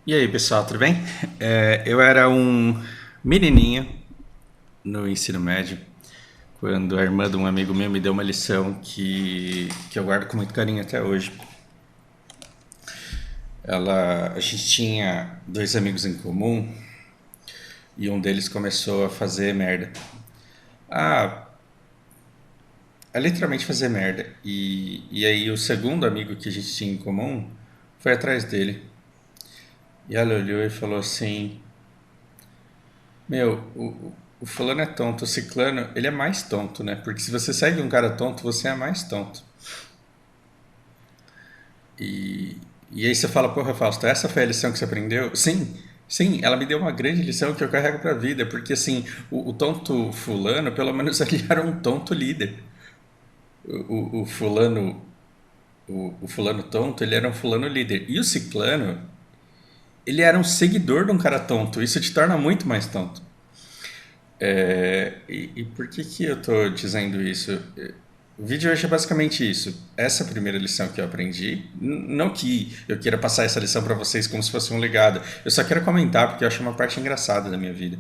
E aí, pessoal, tudo bem? Eu era um menininho no ensino médio, quando a irmã de um amigo meu me deu uma lição que eu guardo com muito carinho até hoje. A gente tinha dois amigos em comum e um deles começou a fazer merda. Ah, a literalmente fazer merda. E aí o segundo amigo que a gente tinha em comum foi atrás dele. E ela olhou e falou assim: Meu, o fulano é tonto, o ciclano, ele é mais tonto, né? Porque se você segue um cara tonto, você é mais tonto. E, e aí você fala, porra, Fausto, essa foi a lição que você aprendeu? Sim, sim, ela me deu uma grande lição que eu carrego pra vida, porque assim, o tonto fulano, pelo menos ele era um tonto líder. O fulano, o fulano tonto, ele era um fulano líder. E o ciclano, ele era um seguidor de um cara tonto. Isso te torna muito mais tonto. E por que eu estou dizendo isso? O vídeo hoje é basicamente isso. Essa é a primeira lição que eu aprendi. Não que eu queira passar essa lição para vocês como se fosse um legado. Eu só quero comentar porque eu acho uma parte engraçada da minha vida.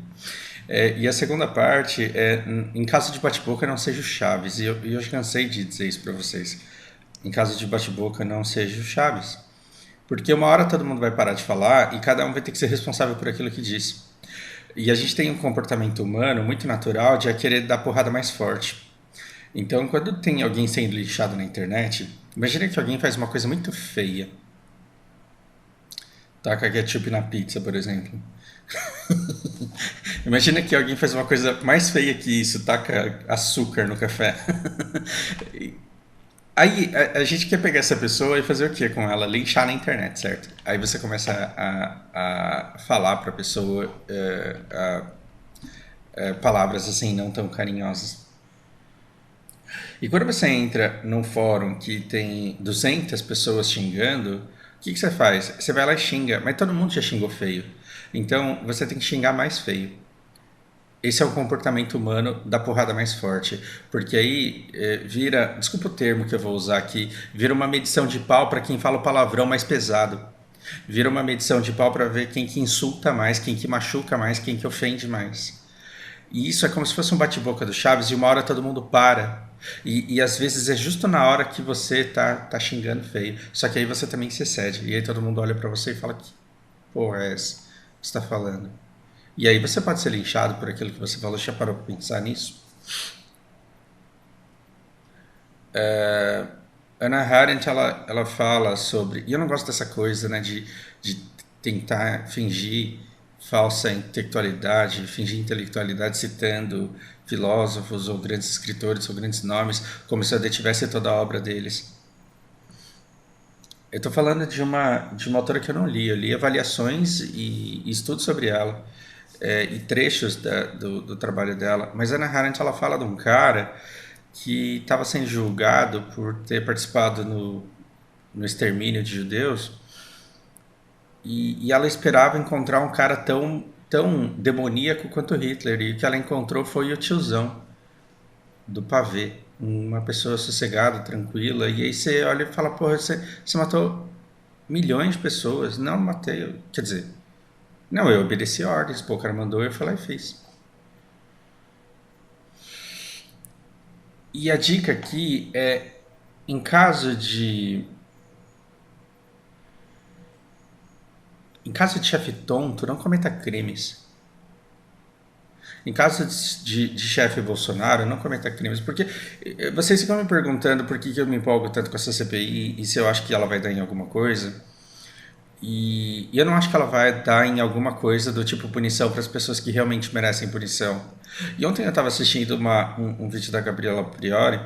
E a segunda parte é, em caso de bate-boca, não seja o Chaves. E eu já cansei de dizer isso para vocês. Em caso de bate-boca, não seja o Chaves. Porque uma hora todo mundo vai parar de falar e cada um vai ter que ser responsável por aquilo que disse. E a gente tem um comportamento humano muito natural de querer dar porrada mais forte. Então, quando tem alguém sendo lixado na internet, imagina que alguém faz uma coisa muito feia. Taca ketchup na pizza, por exemplo. Imagina que alguém faz uma coisa mais feia que isso, taca açúcar no café. Aí a gente quer pegar essa pessoa e fazer o que com ela? Linchar na internet, certo? Aí você começa a falar pra pessoa palavras assim não tão carinhosas. E quando você entra num fórum que tem 200 pessoas xingando, o que você faz? Você vai lá e xinga, mas todo mundo já xingou feio. Então você tem que xingar mais feio. Esse é o comportamento humano da porrada mais forte. Porque aí vira, desculpa o termo que eu vou usar aqui, vira uma medição de pau para quem fala o palavrão mais pesado. Vira uma medição de pau para ver quem que insulta mais, quem que machuca mais, quem que ofende mais. E isso é como se fosse um bate-boca do Chaves e uma hora todo mundo para. E às vezes é justo na hora que você tá xingando feio. Só que aí você também se excede. E aí todo mundo olha pra você e fala que porra é essa que você tá falando? E aí você pode ser linchado por aquilo que você falou. Já parou pra pensar nisso? Ana Arendt, ela fala sobre... E eu não gosto dessa coisa, né, de tentar fingir falsa intelectualidade, fingir intelectualidade citando filósofos ou grandes escritores ou grandes nomes, como se eu detivesse toda a obra deles. Eu estou falando de uma autora que eu não li. Eu li avaliações e estudos sobre ela, e trechos do trabalho dela. Mas Ana Arendt, ela fala de um cara que estava sendo julgado por ter participado no extermínio de judeus e ela esperava encontrar um cara tão demoníaco quanto Hitler. E o que ela encontrou foi o tiozão do pavê. Uma pessoa sossegada, tranquila. E aí você olha e fala, porra, você matou milhões de pessoas. Não matei, quer dizer, não, eu obedeci ordens. Pô, o cara mandou, eu fui lá e fiz. E a dica aqui é, em caso de em caso de chefe tonto, não cometa crimes. Em caso de chefe Bolsonaro, não cometa crimes. Porque vocês ficam me perguntando por que eu me empolgo tanto com essa CPI e se eu acho que ela vai dar em alguma coisa. E eu não acho que ela vai dar em alguma coisa do tipo punição para as pessoas que realmente merecem punição. E ontem eu estava assistindo um vídeo da Gabriela Priori.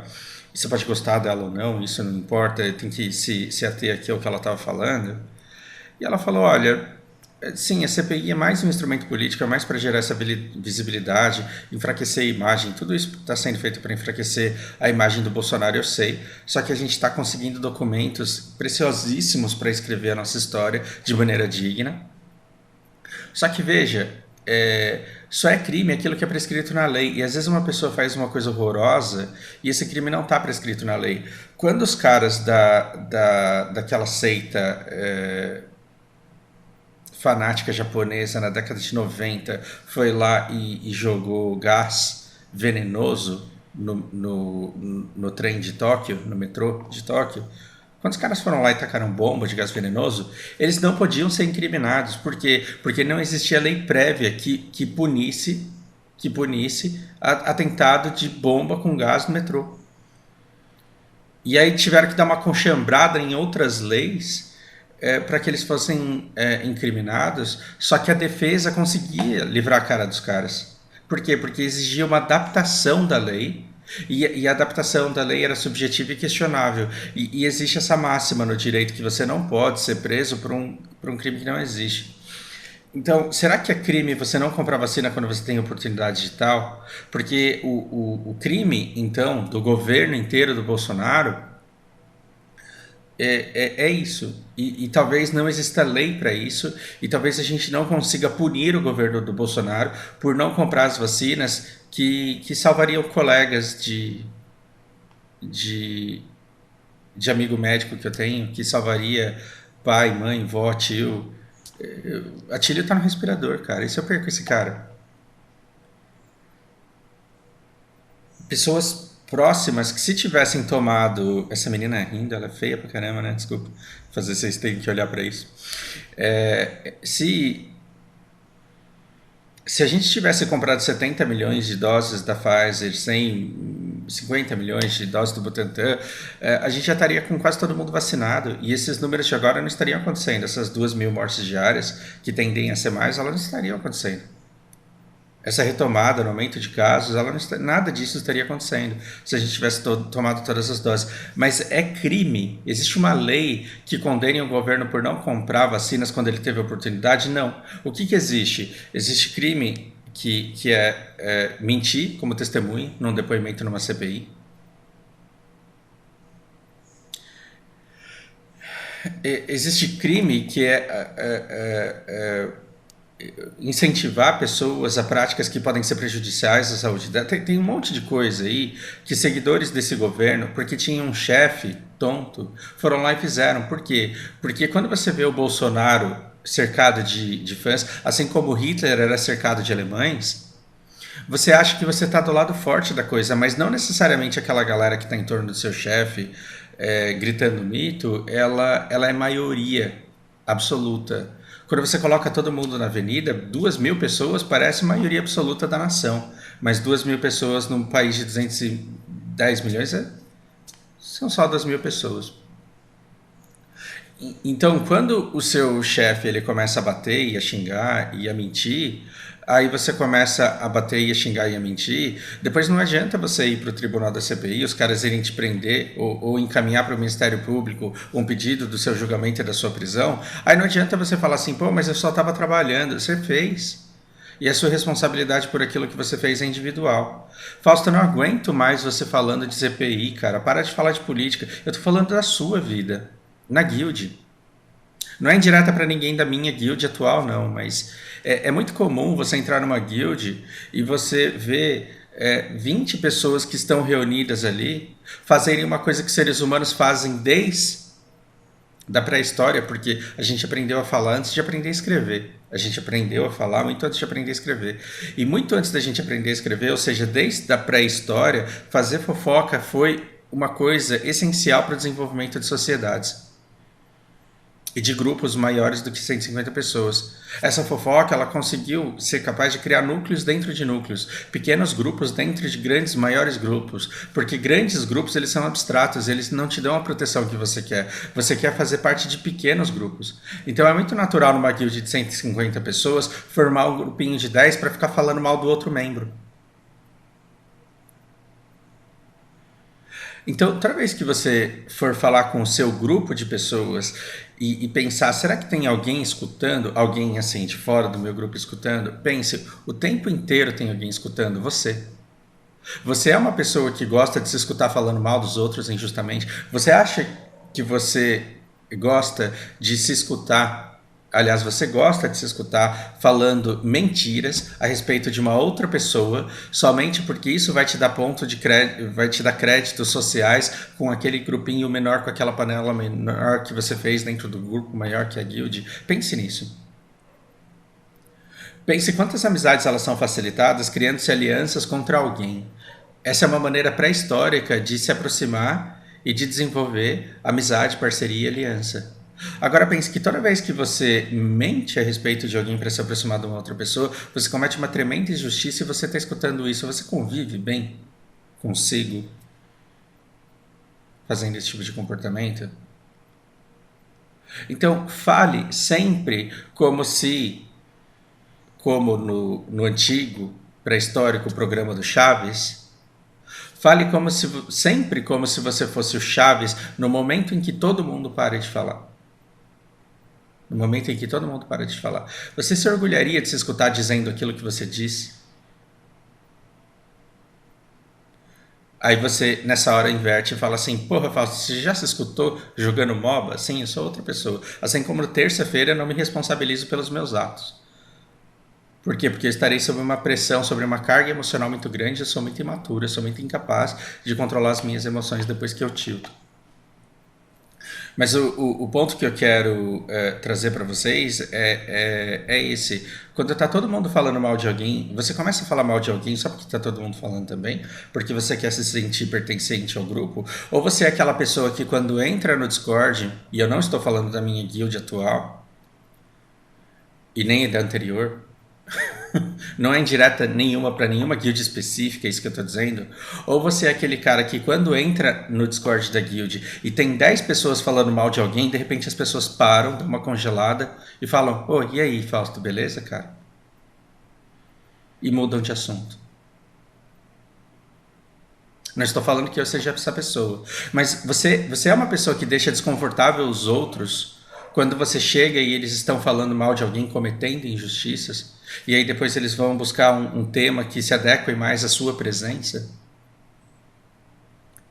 E você pode gostar dela ou não, isso não importa, tem que se ater aqui ao que ela estava falando. E ela falou, olha, sim, a CPI é mais um instrumento político, é mais para gerar essa visibilidade, enfraquecer a imagem, tudo isso está sendo feito para enfraquecer a imagem do Bolsonaro, eu sei, só que a gente está conseguindo documentos preciosíssimos para escrever a nossa história de maneira digna. Só que veja, só é crime aquilo que é prescrito na lei. E às vezes uma pessoa faz uma coisa horrorosa e esse crime não está prescrito na lei. Quando os caras daquela seita fanática japonesa na década de 90 foi lá e jogou gás venenoso no trem de Tóquio, no metrô de Tóquio, quando os caras foram lá e tacaram bomba de gás venenoso, eles não podiam ser incriminados. Por quê? Porque não existia lei prévia que punisse atentado de bomba com gás no metrô. E aí tiveram que dar uma conchambrada em outras leis para que eles fossem incriminados, só que a defesa conseguia livrar a cara dos caras. Por quê? Porque exigia uma adaptação da lei, e a adaptação da lei era subjetiva e questionável. E existe essa máxima no direito que você não pode ser preso por um crime que não existe. Então, será que é crime você não comprar vacina quando você tem oportunidade digital? Porque o crime, então, do governo inteiro do Bolsonaro é isso. E talvez não exista lei para isso, e talvez a gente não consiga punir o governo do Bolsonaro por não comprar as vacinas que salvariam colegas de, de amigo médico que eu tenho, que salvaria pai, mãe, vó, tio. A Tilly tá no respirador, cara. E se eu perco esse cara? Pessoas próximas que se tivessem tomado... Essa menina é rindo, ela é feia pra caramba, né? Desculpa. Fazer vocês terem que olhar pra isso. Se a gente tivesse comprado 70 milhões de doses da Pfizer, 50 milhões de doses do Butantan, a gente já estaria com quase todo mundo vacinado. E esses números de agora não estariam acontecendo. Essas 2.000 mortes diárias, que tendem a ser mais, elas não estariam acontecendo. Essa retomada no aumento de casos, nada disso estaria acontecendo se a gente tivesse tomado todas as doses. Mas é crime. Existe uma lei que condene o governo por não comprar vacinas quando ele teve a oportunidade? Não. O que existe? Existe crime que é mentir como testemunha num depoimento numa CPI. Existe crime que incentivar pessoas a práticas que podem ser prejudiciais à saúde. Tem um monte de coisa aí que seguidores desse governo, porque tinha um chefe tonto, foram lá e fizeram. Por quê? Porque quando você vê o Bolsonaro cercado de fãs, assim como Hitler era cercado de alemães, você acha que você está do lado forte da coisa, mas não necessariamente aquela galera que está em torno do seu chefe gritando mito, ela é maioria absoluta. Quando você coloca todo mundo na avenida, 2.000 pessoas parece maioria absoluta da nação. Mas 2.000 pessoas num país de 210 milhões são só 2.000 pessoas. Então, quando o seu chefe ele começa a bater e a xingar e a mentir, aí você começa a bater e a xingar e a mentir, depois não adianta você ir para o tribunal da CPI, os caras irem te prender ou encaminhar para o Ministério Público um pedido do seu julgamento e da sua prisão, aí não adianta você falar assim, pô, mas eu só estava trabalhando. Você fez. E a sua responsabilidade por aquilo que você fez é individual. Fausto, eu não aguento mais você falando de CPI, cara. Para de falar de política. Eu tô falando da sua vida. Na guild. Não é indireta para ninguém da minha guild atual, não, mas é muito comum você entrar numa guild e você ver 20 pessoas que estão reunidas ali fazerem uma coisa que seres humanos fazem desde da pré-história, porque a gente aprendeu a falar antes de aprender a escrever. A gente aprendeu a falar muito antes de aprender a escrever. E muito antes da gente aprender a escrever, ou seja, desde a pré-história, fazer fofoca foi uma coisa essencial para o desenvolvimento de sociedades e de grupos maiores do que 150 pessoas. Essa fofoca, ela conseguiu ser capaz de criar núcleos dentro de núcleos, pequenos grupos dentro de grandes, maiores grupos, porque grandes grupos, eles são abstratos, eles não te dão a proteção que você quer fazer parte de pequenos grupos. Então é muito natural numa guild de 150 pessoas formar um grupinho de 10 para ficar falando mal do outro membro. Então, toda vez que você for falar com o seu grupo de pessoas e pensar, será que tem alguém escutando? Alguém assim, de fora do meu grupo escutando? Pense, o tempo inteiro tem alguém escutando você. Você é uma pessoa que gosta de se escutar falando mal dos outros injustamente? Você acha que você gosta de se escutar? Aliás, você gosta de se escutar falando mentiras a respeito de uma outra pessoa, somente porque isso vai te dar ponto de crédito, vai te dar créditos sociais com aquele grupinho menor, com aquela panela menor que você fez dentro do grupo maior que a guild. Pense nisso. Pense quantas amizades elas são facilitadas criando-se alianças contra alguém. Essa é uma maneira pré-histórica de se aproximar e de desenvolver amizade, parceria e aliança. Agora pense que toda vez que você mente a respeito de alguém para se aproximar de uma outra pessoa, você comete uma tremenda injustiça e você está escutando isso. Você convive bem consigo fazendo esse tipo de comportamento? Então, fale sempre como no antigo, pré-histórico programa do Chaves, fale sempre como se você fosse o Chaves no momento em que todo mundo para de falar. No momento em que todo mundo para de falar. Você se orgulharia de se escutar dizendo aquilo que você disse? Aí você, nessa hora, inverte e fala assim, porra, Fausto, você já se escutou jogando MOBA? Sim, eu sou outra pessoa. Assim como terça-feira eu não me responsabilizo pelos meus atos. Por quê? Porque eu estarei sob uma pressão, sobre uma carga emocional muito grande, eu sou muito imaturo, eu sou muito incapaz de controlar as minhas emoções depois que eu tilto. Mas o ponto que eu quero trazer para vocês é esse. Quando está todo mundo falando mal de alguém, você começa a falar mal de alguém só porque está todo mundo falando também, porque você quer se sentir pertencente ao grupo, ou você é aquela pessoa que quando entra no Discord, e eu não estou falando da minha guild atual, e nem da anterior, não é indireta nenhuma para nenhuma guild específica, é isso que eu tô dizendo. Ou você é aquele cara que quando entra no Discord da guild e tem 10 pessoas falando mal de alguém, de repente as pessoas param, dão uma congelada e falam, ô, e aí, Fausto, beleza, cara? E mudam de assunto. Não estou falando que eu seja essa pessoa, mas você é uma pessoa que deixa desconfortável os outros quando você chega e eles estão falando mal de alguém, cometendo injustiças, e aí depois eles vão buscar um tema que se adeque mais à sua presença?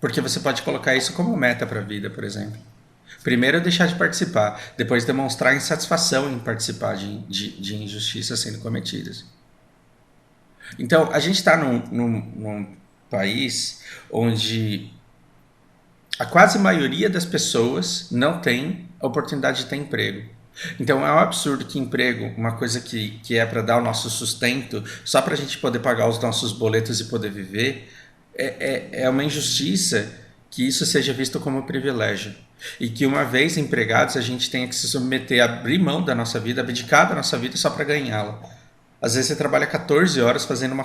Porque você pode colocar isso como meta para a vida, por exemplo. Primeiro deixar de participar, depois demonstrar insatisfação em participar de injustiças sendo cometidas. Então, a gente está num país onde a quase maioria das pessoas não tem a oportunidade de ter emprego. Então é um absurdo que emprego, uma coisa que é para dar o nosso sustento, só para a gente poder pagar os nossos boletos e poder viver, é uma injustiça que isso seja visto como privilégio. E que uma vez empregados a gente tenha que se submeter a abrir mão da nossa vida, abdicar da nossa vida só para ganhá-la. Às vezes você trabalha 14 horas fazendo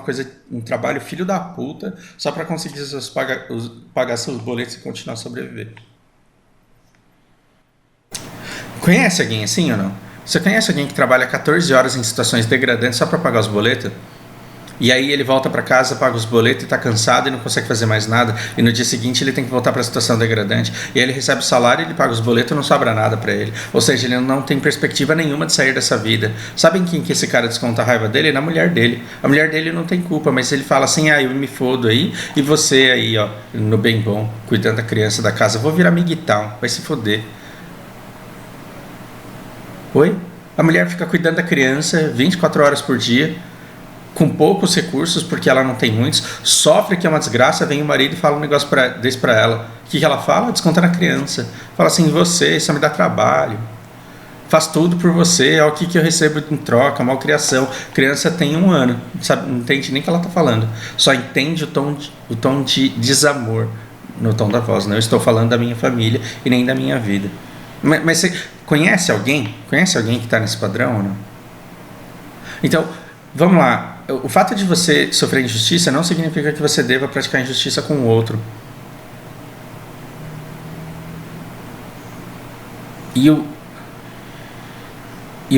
um trabalho filho da puta, só para conseguir pagar seus boletos e continuar a sobreviver. Conhece alguém assim ou não? Você conhece alguém que trabalha 14 horas em situações degradantes só para pagar os boletos? E aí ele volta para casa, paga os boletos e tá cansado e não consegue fazer mais nada. E no dia seguinte ele tem que voltar para a situação degradante. E aí ele recebe o salário, ele paga os boletos e não sobra nada para ele. Ou seja, ele não tem perspectiva nenhuma de sair dessa vida. Sabem quem que esse cara desconta a raiva dele? Na mulher dele. A mulher dele não tem culpa, mas ele fala assim, eu me fodo aí. E você aí, ó, no bem bom, cuidando da criança da casa. Vou virar miguitão, vai se foder. Oi? A mulher fica cuidando da criança 24 horas por dia, com poucos recursos, porque ela não tem muitos, sofre que é uma desgraça, vem o marido e fala um negócio desse pra ela. O que ela fala? Desconta na criança. Fala assim, você, só me dá trabalho. Faz tudo por você, olha o que eu recebo em troca, malcriação. Criança tem 1 ano, sabe, não entende nem o que ela tá falando. Só entende o tom de desamor no tom da voz. Não estou falando da minha família e nem da minha vida. Mas você conhece alguém? Conhece alguém que está nesse padrão ou não? Então, vamos lá. O fato de você sofrer injustiça não significa que você deva praticar injustiça com o outro. E o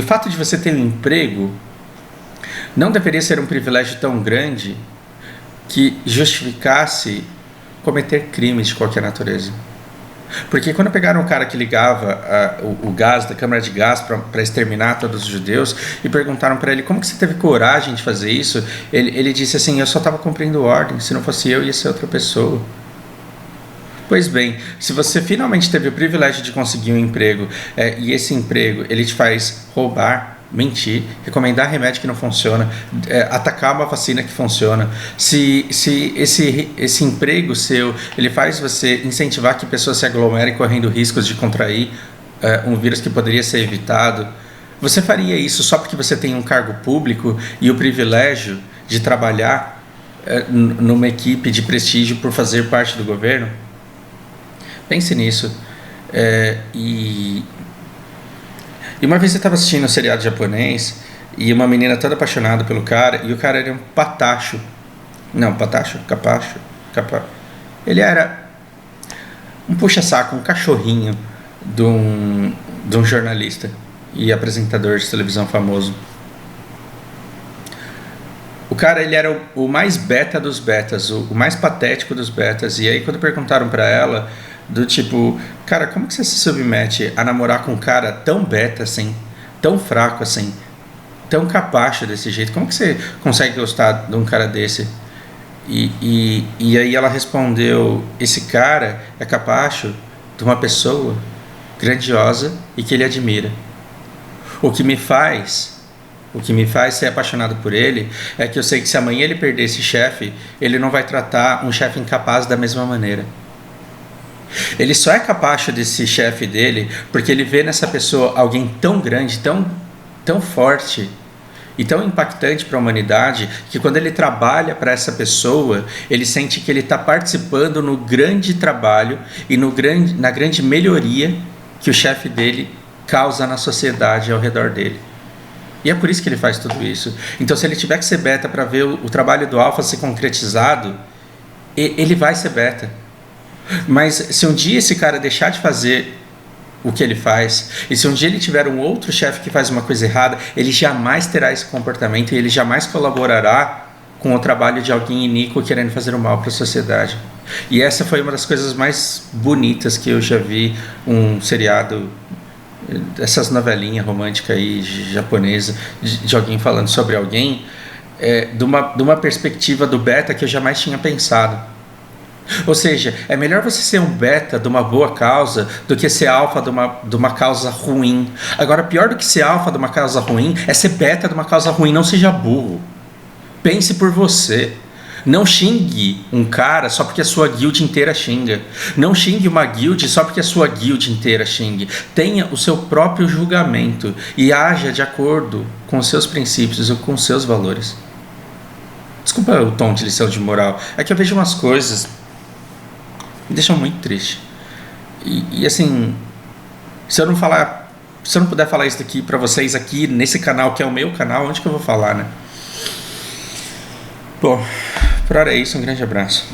fato de você ter um emprego não deveria ser um privilégio tão grande que justificasse cometer crimes de qualquer natureza. Porque quando pegaram o cara que ligava o gás da câmara de gás para exterminar todos os judeus e perguntaram para ele como que você teve coragem de fazer isso, ele disse assim, eu só estava cumprindo ordem, se não fosse eu ia ser outra pessoa. Pois bem, se você finalmente teve o privilégio de conseguir um emprego e esse emprego ele te faz roubar, mentir, recomendar remédio que não funciona, atacar uma vacina que funciona, se esse emprego seu ele faz você incentivar que pessoas se aglomerem correndo riscos de contrair um vírus que poderia ser evitado, Você faria isso só porque você tem um cargo público e o privilégio de trabalhar numa equipe de prestígio por fazer parte do governo? Pense nisso. E uma vez eu estava assistindo um seriado japonês e uma menina toda apaixonada pelo cara, e o cara era um patacho. Não, patacho, capacho. Ele era um puxa-saco, um cachorrinho de um jornalista e apresentador de televisão famoso. O cara, ele era o mais beta dos betas, o mais patético dos betas. E aí quando perguntaram pra ela, do tipo, cara, como que você se submete a namorar com um cara tão beta assim, tão fraco assim, tão capacho desse jeito? Como que você consegue gostar de um cara desse? E aí ela respondeu, esse cara é capacho de uma pessoa grandiosa e que ele admira. O que me faz ser apaixonado por ele é que eu sei que se amanhã ele perder esse chefe, ele não vai tratar um chefe incapaz da mesma maneira. Ele só é capacho desse chefe dele porque ele vê nessa pessoa alguém tão grande, tão forte e tão impactante para a humanidade, que quando ele trabalha para essa pessoa, ele sente que ele está participando no grande trabalho e na grande melhoria que o chefe dele causa na sociedade ao redor dele. E é por isso que ele faz tudo isso. Então, se ele tiver que ser beta para ver o trabalho do alfa ser concretizado, ele vai ser beta. Mas se um dia esse cara deixar de fazer o que ele faz, e se um dia ele tiver um outro chefe que faz uma coisa errada, ele jamais terá esse comportamento e ele jamais colaborará com o trabalho de alguém iníquo querendo fazer o mal para a sociedade. E essa foi uma das coisas mais bonitas que eu já vi um seriado, essas novelinhas românticas aí japonesa, de alguém falando sobre alguém, de uma perspectiva do beta que eu jamais tinha pensado. Ou seja, é melhor você ser um beta de uma boa causa do que ser alfa de uma causa ruim. Agora, pior do que ser alfa de uma causa ruim é ser beta de uma causa ruim. Não seja burro. Pense por você. Não xingue um cara só porque a sua guild inteira xinga. Não xingue uma guild só porque a sua guild inteira xingue. Tenha o seu próprio julgamento e haja de acordo com os seus princípios ou com os seus valores. Desculpa o tom de lição de moral. É que eu vejo umas coisas me deixam muito triste. E assim, se eu não puder falar isso daqui pra vocês aqui nesse canal, que é o meu canal, onde que eu vou falar, né? Bom, por hora é isso, um grande abraço.